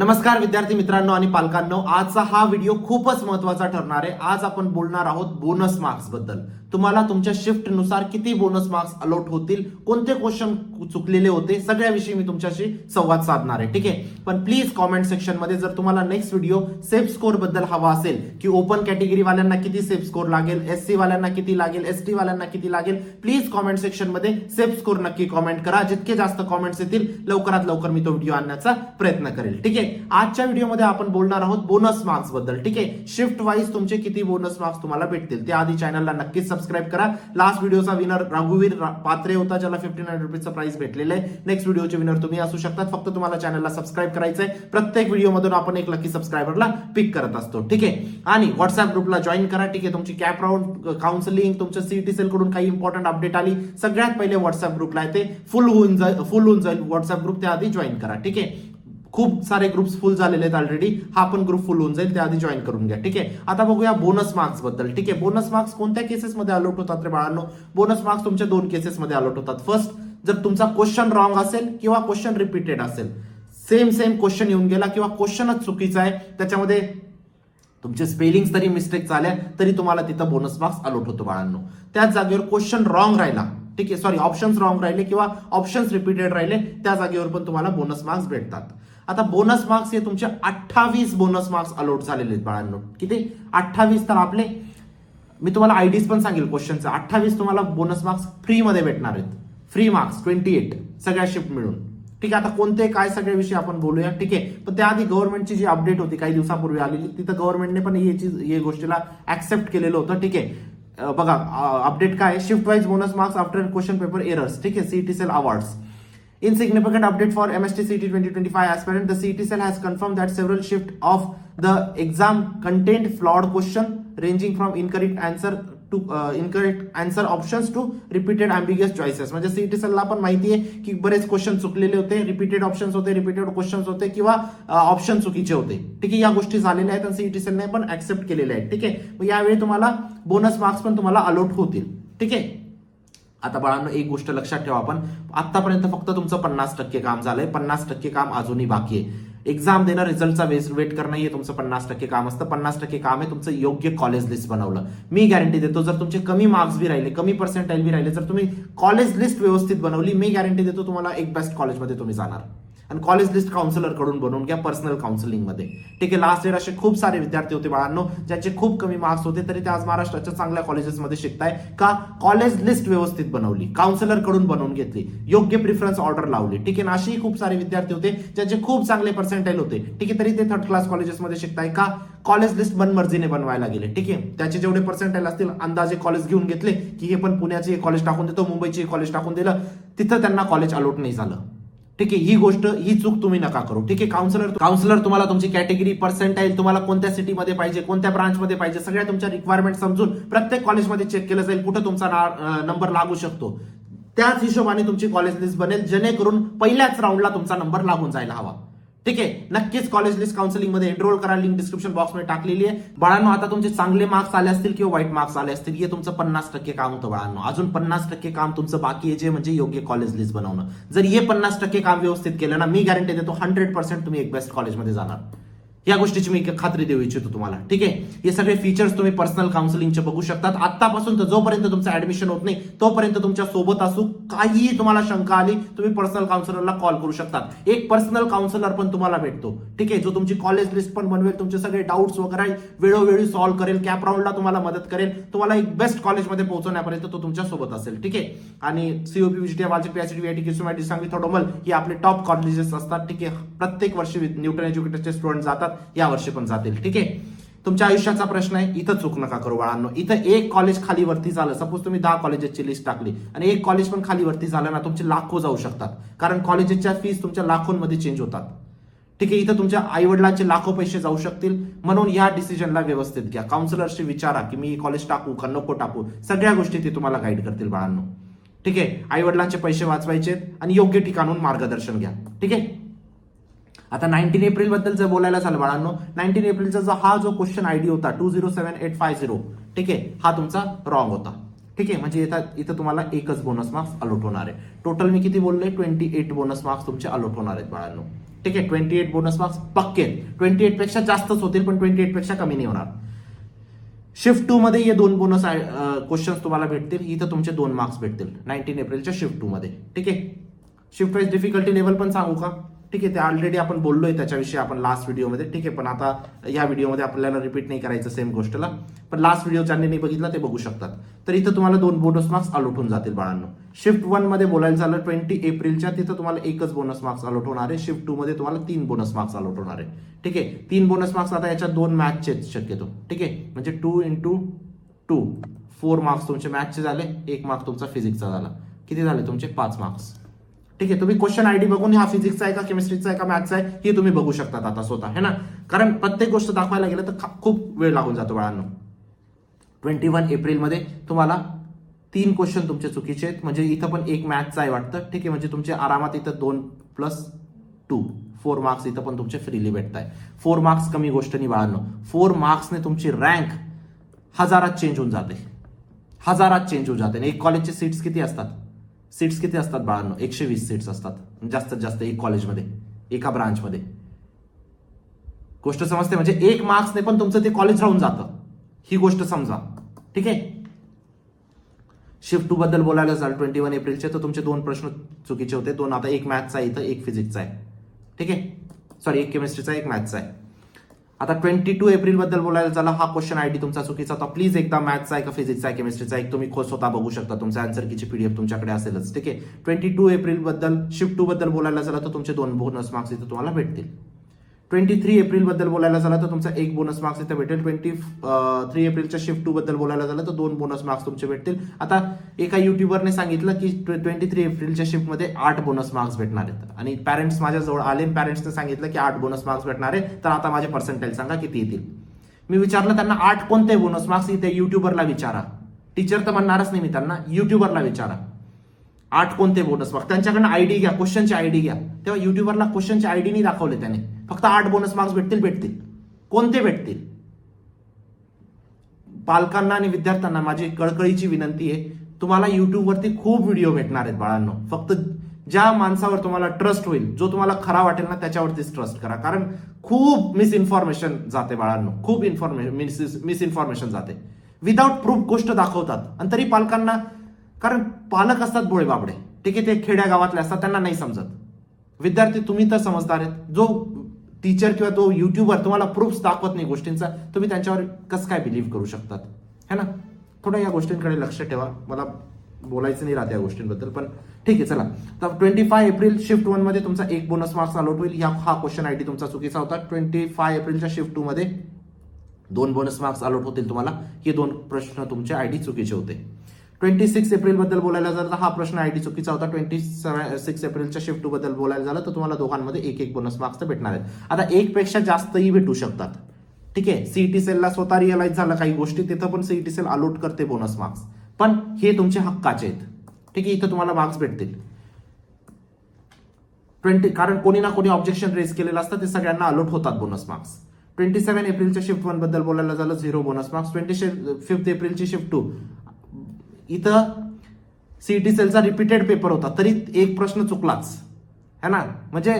नमस्कार विद्यार्थी मित्रांनो आणि पालकांनो, आजचा हा व्हिडिओ खूपच महत्त्वाचा ठरणार आहे। आज आपण बोलणार आहोत बोनस मार्क्स बद्दल। तुम्हाला तुमच्या शिफ्ट नुसार किती बोनस मार्क्स अलॉट होतील, कोणते क्वेश्चन चुकलेले होते, सगळ्याविषयी मी तुमच्याशी संवाद साधणार आहे। ठीक आहे, पण प्लीज कमेंट सेक्शन मध्ये जर तुम्हाला नेक्स्ट व्हिडिओ सेफ स्कोर बद्दल हवा असेल की ओपन कॅटेगरी वाल्यांना किती सेफ स्कोर लागेल, एससी वाल्यांना किती लागेल, एसटी वाल्यांना किती लागेल, प्लीज कमेंट सेक्शन मध्ये सेफ स्कोर नक्की कमेंट करा। जितके जास्त कमेंट्स येतील लवकरात लवकर मी तो व्हिडिओ आणण्याचा प्रयत्न करेल। ठीक आहे, आजच्या व्हिडिओमध्ये आपण बोलणार आहोत बोनस मार्क्स बद्दल। ठीक आहे, शिफ्ट वाईज तुमचे किती बोनस मार्क्स तुम्हाला भेटतील त्याआधी चॅनलला नक्कीच सबस्क्राईब करा। लास्ट व्हिडिओचा विनर रघुवीर पात्रे होता, ज्याला 59 रुपीजचा प्राइस भेटलेला आहे। नेक्स्ट व्हिडिओचे विनर तुम्ही असू शकतात, फक्त तुम्हाला चॅनलला सबस्क्राईब करायचंय। प्रत्येक व्हिडिओ मधून आपण एक लकी सबस्क्रायबरला पिक करत असतो। ठीक आहे, आणि व्हॉट्सअप ग्रुपला जॉईन करा। ठीक आहे, तुमची कॅप राऊंड काउन्सिलिंग, तुमच्या सीईटी सेल कडून काही इंपॉर्टंट अपडेट आली, सगळ्यात पहिले व्हॉट्सअप ग्रुपला येते, फुल होऊन जाईल व्हॉट्सअप ग्रुप, त्याआधी जॉईन करा। ठीक आहे, खूप सारे ग्रुप्स फुल झालेले आहेत ऑलरेडी, हा पण ग्रुप फुल होऊन जाईल, त्याआधी जॉईन करून घ्या। ठीक आहे, आता बघूया बोनस मार्क्स बद्दल। ठीक आहे, बोनस मार्क्स कोणत्या केसेसमध्ये अलॉट होतात रे बाळांनो? बोनस मार्क्स तुमच्या दोन केसेसमध्ये अलॉट होतात। फर्स्ट, जर तुमचा क्वेश्चन रॉंग असेल किंवा क्वेश्चन रिपीटेड असेल, सेम क्वेश्चन येऊन गेला किंवा क्वेश्चनच चुकीचा आहे, त्याच्यामध्ये तुमचे स्पेलिंग तरी मिस्टेक झाल्या तरी तुम्हाला तिथं बोनस मार्क्स अलॉट होतो बाळांनो। त्याच जागेवर क्वेश्चन रॉंग राहिला, ठीक आहे, सॉरी ऑप्शन्स रॉंग राहिले किंवा ऑप्शन्स रिपीटेड राहिले, त्या जागेवर पण तुम्हाला बोनस मार्क्स भेटतात। आता बोनस मार्क्स हे तुमचे 28 बोनस मार्क्स अलॉट झालेले आहेत बाळांनो। किती? 28। तर आपले मी तुम्हाला आयडीज पण सांगेल क्वेश्चनचे। 28 तुम्हाला बोनस मार्क्स फ्री मध्ये भेटणार आहेत, फ्री मार्क्स 28 सगळ्या शिफ्ट मिळून। ठीक आहे, आता कोणते काय सगळ्याविषयी आपण बोलूया। ठीक आहे, पण त्याआधी गव्हर्नमेंटची जी अपडेट होती काही दिवसापूर्वी आलेली, तिथं गव्हर्नमेंटने पण या गोष्टीला ऍक्सेप्ट केलेलं होतं। ठीक आहे, बघा अपडेट काय, shift wise bonus marks after question paper errors. ठीक आहे, CET cell awards. Insignificant update for MST CET 2025 aspirant. The CET cell has confirmed that several shift of the exam contained flawed question ranging from incorrect answer options to repeated ambiguous choices. म्हणजे CET सेलला पण माहिती आहे की बरेच question चुकलेले होते, repeated options होते, repeated questions होते किंवा ऑप्शन चुकीचे होते। ठीक आहे, या गोष्टी झालेल्या आहेत आणि सीईटी सेलने पण ऍक्सेप्ट केलेल्या आहेत। ठीक आहे, मग यावेळी तुम्हाला बोनस मार्क्स पण तुम्हाला अलॉट होतील। ठीक आहे, आता बाळांनो एक गोष्ट लक्षात ठेवा, आपण आतापर्यंत फक्त तुमचं 50% काम झालंय, 50% काम अजूनही बाकी आहे। एक्झाम देणं, रिझल्टचा वेट करणं हे तुमचं 50% काम असतं। 50% काम आहे तुमचं योग्य कॉलेज लिस्ट बनवलं। मी गॅरंटी देतो, जर तुमचे कमी मार्क्स बी राहिले, कमी पर्सेंटाइल बी राहिले, जर तुम्ही कॉलेज लिस्ट व्यवस्थित बनवली, मी गॅरंटी देतो तुम्हाला एक बेस्ट कॉलेजमध्ये तुम्ही जाणार। आणि कॉलेज लिस्ट काउन्सिलर कडून बनवून घ्या पर्सनल काउन्सिलिंग मध्ये। ठीक आहे, लास्ट इयर असे खूप सारे विद्यार्थी होते बाळांनो ज्यांचे खूप कमी मार्क्स होते, तरी ते आज महाराष्ट्राच्या चांगल्या कॉलेजेसमध्ये शिकताय का? कॉलेज लिस्ट व्यवस्थित बनवली, काउन्सिलर कडून बनवून घेतली, योग्य प्रिफरन्स ऑर्डर लावली। ठीक आहे ना, असेही खूप सारे विद्यार्थी होते ज्यांचे खूप चांगले पर्सेंटाइल होते, ठीक आहे, तरी ते थर्ड क्लास कॉलेजेसमध्ये शिकताय का? कॉलेज लिस्ट मनमर्जीने बनवायला गेले। ठीक आहे, त्याचे जेवढे पर्सेंटाइल असतील अंदाजे कॉलेज घेऊन घेतले की हे पण पुण्याचे कॉलेज टाकून देतो, मुंबईचे कॉलेज टाकून दिलं, तिथं त्यांना कॉलेज अलॉट नाही झालं। ठीक आहे, ही चूक तुम्ही नका करू। ठीक आहे, काउन्सिलर तुम्हाला तुमची कॅटेगरी, पर्सेंटाइल, तुम्हाला कोणत्या सिटीमध्ये पाहिजे, कोणत्या ब्रांचमध्ये पाहिजे, सगळ्या तुमच्या रिक्वायरमेंट समजून प्रत्येक कॉलेजमध्ये चेक केलं जाईल कुठं तुमचा नंबर लागू शकतो। त्याच हिशोबाने तुमची कॉलेज लिस्ट बनेल, जेणेकरून पहिल्याच राऊंडला तुमचा नंबर लागून जायला हवा। ठीक आहे, नक्कीच कॉलेज लिस्ट काउन्सिलिंग मध्ये एनरोल करा, लिंक डिस्क्रिप्शन बॉक्स मध्ये टाकलेली आहे। बाळांनो, आता तुमचे चांगले मार्क्स आले असतील किंवा वाईट मार्क्स आले असतील, हे तुमचं 50% काम होतं बाळांनो। अजून 50% काम तुमचं बाकी आहे, जे म्हणजे योग्य कॉलेज लिस्ट बनवणं। जर हे 50% काम व्यवस्थित केलं ना, मी गॅरंटी देतो 100% तुम्ही एक बेस्ट कॉलेजमध्ये जाणार। या गोष्टीची मी खात्री देऊ इच्छितो तुम्हाला। ठीक आहे, हे सगळे फीचर्स तुम्ही पर्सनल काउन्सिलिंगचे बघू शकतात। आतापासून तर जोपर्यंत तुमचं ऍडमिशन होत नाही तोपर्यंत तुमच्या सोबत असू, काहीही तुम्हाला शंका आली तुम्ही पर्सनल काउन्सिलरला कॉल करू शकतात। एक पर्सनल काउन्सिलर पण तुम्हाला भेटतो, ठीक आहे, जो तुमची कॉलेज लिस्ट पण बनवेल, तुमचे सगळे डाऊट्स वगैरे वेळोवेळी सॉल्व्ह करेल, कॅप राऊंडला तुम्हाला मदत करेल, तुम्हाला एक बेस्ट कॉलेजमध्ये पोहोचवण्यापर्यंत तो तुमच्या सोबत असेल। ठीक आहे, आणि सीओपी, विजीटी, वालचेक, पीएचडी, आयटी, किस्मॅटिक, सांगली, थोडोमल हे आपले टॉप कॉलेजेस असतात। ठीक आहे, प्रत्येक वर्षी न्यूटन एज्युकेटरचे स्टुडंट जातात, या वर्षी पण जातील। ठीक आहे, तुमच्या आयुष्याचा प्रश्न आहे, इथं चूक नका करू बाळांनो। इथं एक कॉलेज खाली वरती झालं, सपोज तुम्ही 10 कॉलेजेसची लिस्ट टाकली आणि एक कॉलेज पण खाली वरती झालं ना, तुमचे लाखो जाऊ शकतात, कारण कॉलेजेसच्या फीस तुमच्या लाखोंमध्ये चेंज होतात। ठीक आहे, इथं तुमच्या आई वडिलांचे लाखो पैसे जाऊ शकतील, म्हणून या डिसिजनला व्यवस्थित घ्या। काउन्सिलरशी विचारा की मी कॉलेज टाकू का नको टाकू, सगळ्या गोष्टी ते तुम्हाला गाईड करतील बाळांनो। ठीक आहे, आई वडिलांचे पैसे वाचवायचे आणि योग्य ठिकाणून मार्गदर्शन घ्या। ठीक आहे, आता 19 एप्रिल बद्दल जर बोलायला झालं बाळांनो, 19 एप्रिलचा हा जो क्वेश्चन आयडी होता 207850, ठीक आहे, हा तुमचा रॉंग होता। ठीक आहे, म्हणजे इथं तुम्हाला एकच बोनस मार्क्स अलॉट होणार आहे. टोटल मी किती बोललोय, 28 बोनस मार्क्स तुमचे अलॉट होणार आहेत बाळांनो. ठीक आहे, 28 बोनस मार्क्स पक्के. 28 पेक्षा जास्तच होतील, पण 28 पेक्षा कमी नाही होणार. शिफ्ट 2 मध्ये हे 2 बोनस क्वेश्चन तुम्हाला भेटतील. इथं तुमचे 2 मार्क्स भेटतील 19 एप्रिलच्या शिफ्ट 2 मध्ये. ठीक आहे, शिफ्ट वाईज डिफिकल्टी लेवल पण सांगू का? ठीक आहे, ते ऑलरेडी आपण बोललोय त्याच्याविषयी आपण लास्ट व्हिडिओमध्ये. ठीक आहे, पण आता या व्हिडिओमध्ये आपल्याला रिपीट नाही करायचं सेम गोष्टला, पण लास्ट व्हिडिओ ज्यांनी नाही बघितला ते बघू शकतात. तर इथं तुम्हाला 2 बोनस मार्क्स अलॉट होऊन जातील बाळांनो. शिफ्ट 1 मध्ये बोलायला झालं 20 एप्रिलच्या, तिथं तुम्हाला एकच बोनस मार्क्स अलॉट होणार आहे. शिफ्ट 2 मध्ये तुम्हाला 3 बोनस मार्क्स अलॉट होणार आहे. ठीक आहे, 3 बोनस मार्क्स. आता याच्यात 2 मॅथचे शक्यतो. ठीक आहे, म्हणजे 2 into 2 4 मार्क्स तुमचे मॅथचे झाले, 1 मार्क तुमचा फिजिक्सचा झाला. किती झाले तुमचे 5 मार्क्स. ठीक आहे, तुम्ही क्वेश्चन आयडी बघून हा फिजिक्सचा आहे का, केमिस्ट्रीचा आहे का, मॅथ्सचा आहे हे तुम्ही बघू शकतात आता स्वतः, है ना. कारण प्रत्येक गोष्ट दाखवायला गेलं तर खूप वेळ लागून जातो बाळांनो. 21 एप्रिलमध्ये तुम्हाला 3 क्वेश्चन तुमचे चुकीचे आहेत, म्हणजे इथं पण एक मॅथ्सचा आहे वाटतं. ठीक आहे, म्हणजे तुमचे आरामात इथं 2+2 4 मार्क्स इथं पण तुमचे फ्रीली भेटत आहे. 4 मार्क्स कमी गोष्ट नाही बाळांनो. 4 मार्क्सने तुमची रँक हजारात चेंज होऊन जाते, हजारात चेंज होऊन जाते. एक कॉलेजचे सीट्स किती असतात, सीट्स किती असतात बाळांनो, 120 सीट्स असतात जास्तीत जास्त एक कॉलेजमध्ये, एका ब्रांचमध्ये. गोष्ट समजते, म्हणजे 1 मार्क्सने पण तुमचं ते कॉलेज राहून जातं, ही गोष्ट समजा. ठीक आहे, शिफ्ट 2 बद्दल बोलायला झालं 21 एप्रिलचे, तर तुमचे 2 प्रश्न चुकीचे होते. 2 आता एक मॅथ्सचा आहे इथं, एक फिजिक्सचा आहे. ठीक आहे, सॉरी एक केमिस्ट्रीचा एक मॅथ्सचा आहे. आता 22 एप्रिल बद्दल बोलायला झाला, हा क्वेश्चन आयडी तुमचा चुकीचा होता. प्लीज एकदा मॅथ्सचा आहे का फिजिक्सचा आहे केमिस्ट्रीचा एक तुम्ही स्वतः बघू शकता, तुमच्या आन्सर कीची पीडीएफ तुमच्याकडे असेलच. ठीक आहे, 22 एप्रिल बद्दल शिफ्ट 2 बद्दल बोलायला झाला तर तुमचे 2 बोनस मार्क्स इथे तुम्हाला भेटतील. 23 एप्रिल बद्दल बोलायला झाला तर तुमचा 1 बोनस मार्क्स इथे भेटेल. 23 एप्रिलच्या शिफ्ट 2 बद्दल बोलायला झालं तर 2 बोनस मार्क्स तुमचे भेटतील. आता एका युट्यूबरने सांगितलं की 23 एप्रिलच्या शिफ्टमध्ये 8 बोनस मार्क्स भेटणार आहेत, आणि पॅरेंट्स माझ्या जवळ आले, पॅरेंट्सने सांगितलं की 8 बोनस मार्क्स भेटणार आहे, तर आता माझे पर्सेंटेज सांगा किती येतील. मी विचारलं त्यांना 8 कोणते बोनस मार्क्स, इथे युट्यूबरला विचारा. टीचर तर म्हणणारच नाही मी त्यांना, युट्यूबरला विचारा 8 कोणते बोनस मार्क्स. त्यांच्याकडनं आयडी घ्या, क्वेश्चनची आयडी घ्या. तेव्हा युट्यूबरला क्वेश्चनची आयडी नाही दाखवले त्याने, फक्त 8 बोनस मार्क्स भेटतील. कोणते भेटतील? पालकांना आणि विद्यार्थ्यांना माझी कळकळीची विनंती आहे, तुम्हाला युट्यूबवरती खूप व्हिडिओ भेटणार आहेत बाळांनो. फक्त ज्या माणसावर तुम्हाला ट्रस्ट होईल, जो तुम्हाला खरा वाटेल ना, त्याच्यावरतीच ट्रस्ट करा. कारण खूप मिसइन्फॉर्मेशन जाते बाळांनो, खूप मिसइन्फॉर्मेशन जाते. विदाऊट प्रूफ गोष्ट दाखवतात, आणि तरी पालकांना, कारण पालक असतात भोळे बाबडे. ठीक आहे, ते खेड्या गावातले असतात, त्यांना नाही समजत. विद्यार्थी तुम्ही तर समजदार आहेत. जो टीचर किंवा तो युट्यूबर तुम्हाला प्रूफ दाखवत नाही गोष्टींचा, तुम्ही त्यांच्यावर कसं काय बिलीव्ह करू शकतात, है ना. थोडं या गोष्टींकडे लक्ष ठेवा. मला बोलायचं नाही राहत या गोष्टींबद्दल, पण ठीक आहे चला. तर 25 एप्रिल शिफ्ट 1 मध्ये तुमचा 1 बोनस मार्क्स अलॉट होईल. हा क्वेश्चन आयडी तुमचा चुकीचा होता. 25 एप्रिलच्या शिफ्ट 2 मध्ये 2 बोनस मार्क्स अलॉट होतील तुम्हाला. हे 2 प्रश्न तुमचे आयडी चुकीचे होते. 26 एप्रिल बद्दल बोलायला झालं तर हा प्रश्न आयडी चुकीचा होता. 26 एप्रिलच्या शिफ्ट 2 बद्दल बोलायला झालं तर तुम्हाला दोघांमध्ये 1 बोनस मार्क्स तर भेटणार आहेत. आता 1 पेक्षा जास्तही भेटू शकतात. ठीक आहे, सीईटी सेलला स्वतः रिअलाइज झालं काही गोष्टी, तिथं पण सीईटी सेल अलॉट करते बोनस मार्क्स, पण हे तुमचे हक्काचे आहेत. ठीक आहे, इथं तुम्हाला मार्क्स भेटतील. कारण कोणी ना कोणी ऑब्जेक्शन रेज केलेलं असतं, ते सगळ्यांना अलॉट होतात बोनस मार्क्स. 27 एप्रिलच्या शिफ्ट 1 बद्दल बोलायला झालं 0 बोनस मार्क्स. 25 एप्रिलची शिफ्ट 2 इथं सीईटी सेलचा रिपीटेड पेपर होता, तरी 1 प्रश्न चुकलाच, है ना. म्हणजे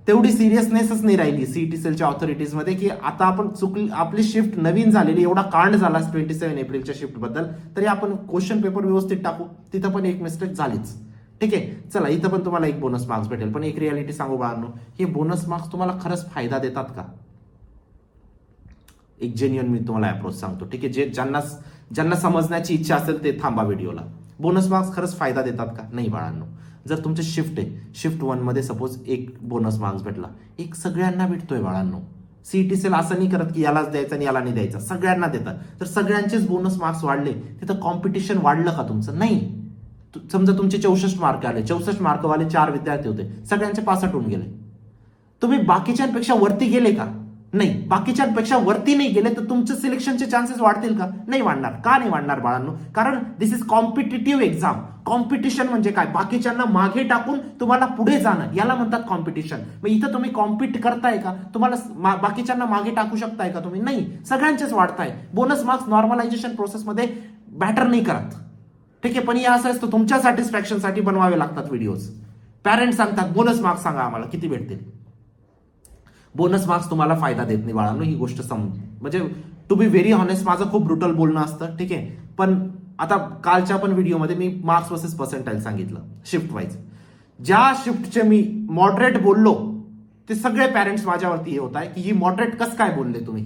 तेवढी सिरियसनेसच नाही राहिली सीईटी सेलच्या ऑथॉरिटीज मध्ये, की आता आपण आपली शिफ्ट नवीन झालेली, एवढा कांड झाला 27 एप्रिलच्या शिफ्ट बद्दल, तरी आपण क्वेश्चन पेपर व्यवस्थित टाकू. तिथं पण 1 मिस्टेक झालीच. ठीक आहे, चला इथं पण तुम्हाला 1 बोनस मार्क्स भेटेल. पण एक रियालिटी सांगू बाळांनो, हे बोनस मार्क्स तुम्हाला खरंच फायदा देतात का? एक जेन्युइन मी तुम्हाला अप्रोच सांगतो. ठीक आहे, ज्यांना समजण्याची इच्छा असेल ते थांबा व्हिडिओला. बोनस मार्क्स खरंच फायदा देतात का? नाही बाळांनो. जर तुमचे शिफ्ट आहे, शिफ्ट 1 मध्ये सपोज 1 बोनस मार्क्स भेटला, 1 सगळ्यांना भेटतोय बाळांनो. सीईटी सेल असं नाही करत की यालाच द्यायचं आणि याला नाही द्यायचं, सगळ्यांना देतात. तर सगळ्यांचेच बोनस मार्क्स वाढले, तिथं कॉम्पिटिशन वाढलं का तुमचं? नाही. समजा तुमचे 64 मार्क आले, 64 मार्कवाले 4 विद्यार्थी होते, सगळ्यांचे 65 होऊन गेले. तुम्ही बाकीच्यांपेक्षा वरती गेले का? नाही. बाकीच्यांपेक्षा वरती नाही गेले तर तुमचे सिलेक्शनचे चान्सेस वाढतील का? नाही वाढणार. का नाही वाढणार बाळांनो? कारण दिस इज कॉम्पिटिटिव्ह एक्झाम. कॉम्पिटिशन म्हणजे काय? बाकीच्यांना मागे टाकून तुम्हाला पुढे जाणं, याला म्हणतात कॉम्पिटिशन. मग इथं तुम्ही कॉम्पिट करताय का? तुम्हाला बाकीच्यांना मागे टाकू शकताय का तुम्ही? नाही. सगळ्यांचेच वाढताय. बोनस मार्क्स नॉर्मलायझेशन प्रोसेसमध्ये मॅटर नाही करत. ठीक आहे, पण हे असं असतं तुमच्या सॅटिस्फॅक्शनसाठी बनवावे लागतात व्हिडिओज. पॅरेंट्स सांगतात बोनस मार्क्स सांगा आम्हाला किती भेटतील. बोनस मार्क्स तुम्हाला फायदा देत नाही बाळांनो, ही गोष्ट म्हणजे टू बी व्हेरी ऑनेस्ट माझं खूप ब्रुटल बोलणं असतं. ठीक आहे, पण आता कालच्या पण व्हिडिओमध्ये मी मार्क्स वर्सेस पर्सेंटाईल सांगितलं शिफ्ट वाईज. ज्या शिफ्टचे मी मॉडरेट बोललो ते सगळे पॅरेंट्स माझ्यावरती हे होत आहे की ही मॉडरेट कसं काय बोलले तुम्ही,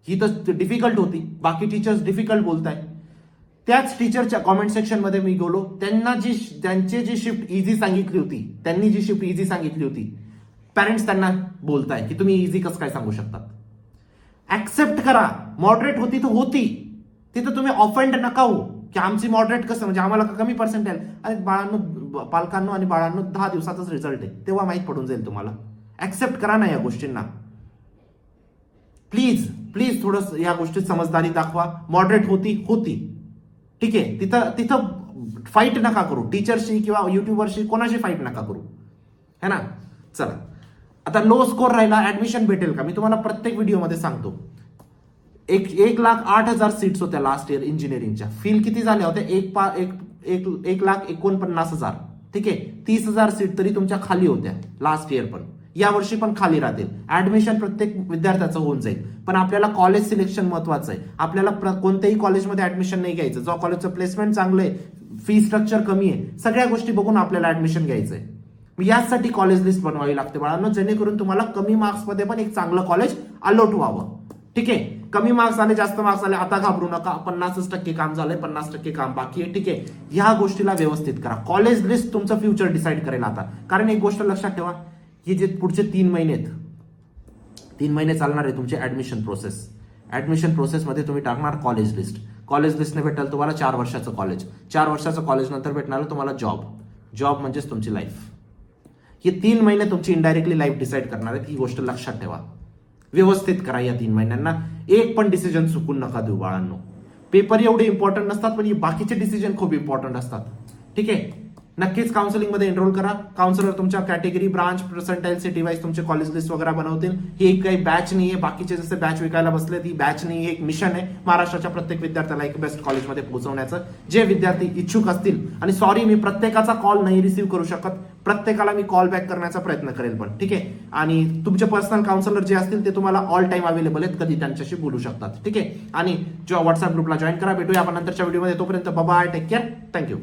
ही तर डिफिकल्ट होती, बाकी टीचर्स डिफिकल्ट बोलताय. त्याच टीचरच्या कॉमेंट सेक्शन मध्ये मी गेलो, त्यांची जी शिफ्ट इझी सांगितली होती, त्यांनी जी शिफ्ट इझी सांगितली होती, पॅरेंट्स त्यांना बोलताय की तुम्ही इझी कसं काय सांगू शकतात. ऍक्सेप्ट करा, मॉडरेट होती तर होती, तिथं तुम्ही ऑफेंड नका हो की आमची मॉडरेट कसं म्हणजे आम्हाला कमी पर्सेंटाईल. अरे बाळांनो, पालकांनो आणि बाळांनो 10 दिवसाचाच रिझल्ट आहे, तेव्हा माहीत पडून जाईल तुम्हाला. ऍक्सेप्ट करा ना या गोष्टींना, प्लीज प्लीज. थोडं या गोष्टीत समजदारी दाखवा. मॉडरेट होती, ठीक आहे, तिथं फाईट नका करू टीचरशी किंवा युट्यूबरशी, कोणाशी फाईट नका करू, है ना. चला, आता लो स्कोर राहिला, ऍडमिशन भेटेल का? मी तुम्हाला प्रत्येक व्हिडिओमध्ये सांगतो. 1,08,000 सीट्स होत्या लास्ट इयर इंजिनिअरिंगच्या. फील किती झाल्या होत्या? 1,49,000. ठीक आहे, 30,000 सीट तरी तुमच्या खाली होत्या लास्ट इयर, पण या वर्षी पण खाली राहतील. ऍडमिशन प्रत्येक विद्यार्थ्याचं होऊन जाईल, पण आपल्याला कॉलेज सिलेक्शन महत्वाचं आहे. आपल्याला कोणत्याही कॉलेजमध्ये ऍडमिशन नाही घ्यायचं जो कॉलेजचं प्लेसमेंट चांगलं आहे, फी स्ट्रक्चर कमी आहे, सगळ्या गोष्टी बघून आपल्याला ऍडमिशन घ्यायचंय. यासाठी कॉलेज लिस्ट बनवावी लागते बाळांनो, जेणेकरून तुम्हाला कमी मार्क्समध्ये पण एक चांगलं कॉलेज अलॉट व्हावं. ठीक आहे, कमी मार्क्स आले, जास्त मार्क्स आले, आता घाबरू नका. 50% काम झालंय, 50% काम बाकी आहे. ठीक आहे, ह्या गोष्टीला व्यवस्थित करा. कॉलेज लिस्ट तुमचं फ्युचर डिसाईड करेल आता. कारण एक गोष्ट लक्षात ठेवा, ही जे पुढचे 3 महिने आहेत, 3 महिने चालणार आहे तुमची ऍडमिशन प्रोसेस. ऍडमिशन प्रोसेसमध्ये तुम्ही टाकणार कॉलेज लिस्ट. कॉलेज लिस्टने भेटेल तुम्हाला 4 वर्षाचं कॉलेज. 4 वर्षाचं कॉलेज नंतर भेटणार तुम्हाला जॉब. जॉब म्हणजेच तुमची लाईफ. हे 3 महिने तुमची इनडायरेक्टली लाईफ डिसाईड करणार आहेत, ही गोष्ट लक्षात ठेवा. व्यवस्थित करा या 3 महिन्यांना. एक पण डिसिजन चुकून नका देऊ बाळांनो. पेपर एवढे इम्पॉर्टंट नसतात, पण बाकीचे डिसिजन खूप इम्पॉर्टंट असतात. ठीक आहे, नक्कीच काउन्सिलिंगमध्ये एनरोल करा. काउन्सिलर तुमच्या category, branch, percentile, city wise तुमचे कॉलेज लिस्ट वगैरे बनवतील. ही एक काही बॅच नाहीये, बाकीचे जसे बॅच विकायला बसले, ती बॅच नाही, एक मिशन आहे महाराष्ट्राच्या प्रत्येक विद्यार्थ्याला एक बेस्ट कॉलेजमध्ये पोहोचवण्याचं. जे विद्यार्थी इच्छुक असतील, आणि सॉरी मी प्रत्येकाचा कॉल नाही रिसीव्ह करू शकत, प्रत्येकाला मी कॉल बॅक करण्याचा प्रयत्न करेल पण. ठीक आहे, आणि तुमचे पर्सनल काउन्सिलर जे असतील ते तुम्हाला ऑल टाइम अवेलेबल आहेत, कधी त्यांच्याशी बोलू शकतात. ठीक आहे, आणि जो व्हॉट्सअप ग्रुपला जॉईन करा. भेटूया आपण नंतरच्या व्हिडिओमध्ये. तोपर्यंत बाय, टेक केअर, थँक्यू.